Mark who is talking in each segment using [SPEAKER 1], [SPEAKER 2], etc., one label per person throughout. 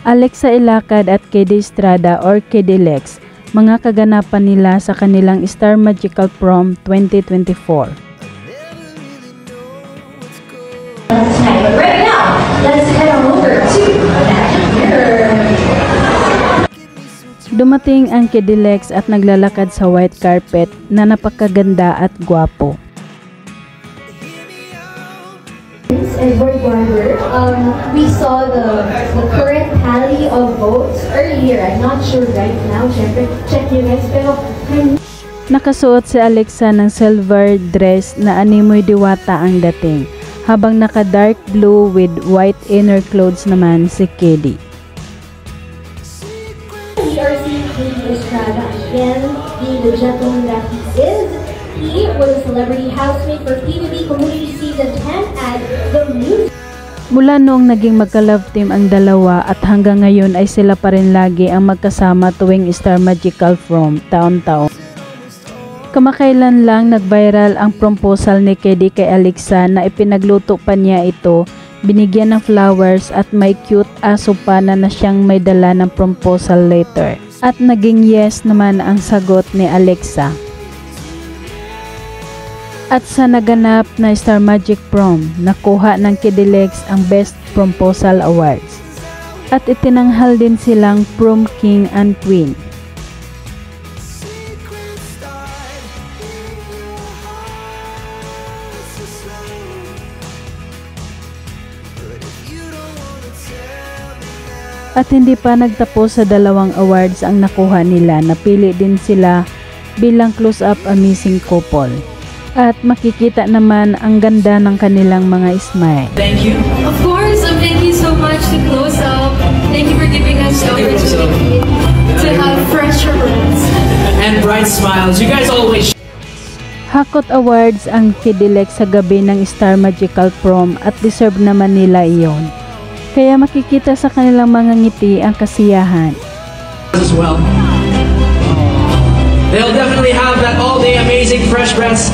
[SPEAKER 1] Alexa Ilacad at KD Estrada or KD Lex, mga kaganapan nila sa kanilang Star Magical Prom 2024.
[SPEAKER 2] But right now, let's head on over to Magic Mirror.
[SPEAKER 1] Dumating ang KD Lex at naglalakad sa white carpet na napakaganda at gwapo.
[SPEAKER 2] Edward Barber, we saw the current tally of votes earlier. I'm not sure right now. Check you guys. Pero
[SPEAKER 1] Nakasuot si Alexa ng silver dress na animoy diwata ang dating, habang naka dark blue with white inner clothes naman si KD.
[SPEAKER 2] we are seeing KD Estrada again, being the gentleman that he is. He was a celebrity housemate for PBB Community Season 10 at The Music.
[SPEAKER 1] Mula noong naging magka-love team ang dalawa at hanggang ngayon ay sila pa rin lagi ang magkasama tuwing Star Magical Prom taon-taon. Kamakailan lang nag-viral ang proposal ni KD kay Alexa na ipinagluto pa niya ito, binigyan ng flowers at may cute aso pa na siyang may dala ng proposal letter. At naging yes naman ang sagot ni Alexa. At sa naganap na Star Magic Prom, nakuha ng KD Lex ang Best Proposal Awards. At itinanghal din silang Prom King and Queen. At hindi pa nagtapos sa dalawang awards ang nakuha nila, napili din sila bilang close-up amazing couple. At makikita naman ang ganda ng kanilang mga smile.
[SPEAKER 3] Thank you.
[SPEAKER 4] Of course, thank you so much to Close Up. Thank you for giving us the opportunity to have fresh rooms.
[SPEAKER 3] And bright smiles. You guys always
[SPEAKER 1] Hakot Awards ang KD Lex sa gabi ng Star Magical Prom at deserve naman nila iyon. Kaya makikita sa kanilang mga ngiti ang kasiyahan.
[SPEAKER 3] as well. They'll definitely have that all-day amazing fresh breaths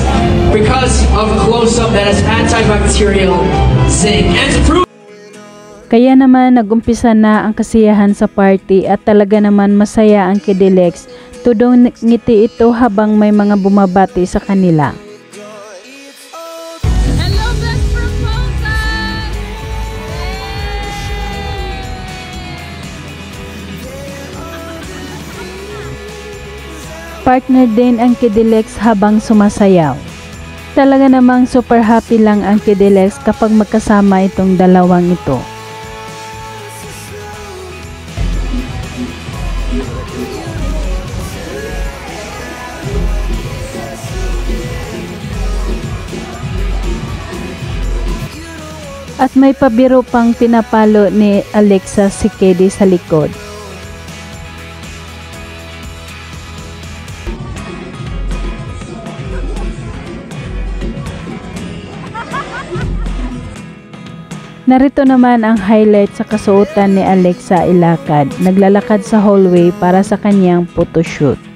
[SPEAKER 3] because of Close Up that has antibacterial zinc. And to prove
[SPEAKER 1] Kaya naman nagumpisa na ang kasiyahan sa party at talaga naman masaya ang KD Lex. Tudong ngiti ito habang may mga bumabati sa kanila.
[SPEAKER 4] Hello, Best Proposal!
[SPEAKER 1] Partner din ang KD Lex habang sumasayaw. Talaga namang super happy lang ang KD Lex kapag magkasama itong dalawang ito. At may pabiro pang pinapalo ni Alexa si KD sa likod. Narito naman ang highlight sa kasuotan ni Alexa Ilacad. Naglalakad sa hallway para sa kanyang photoshoot.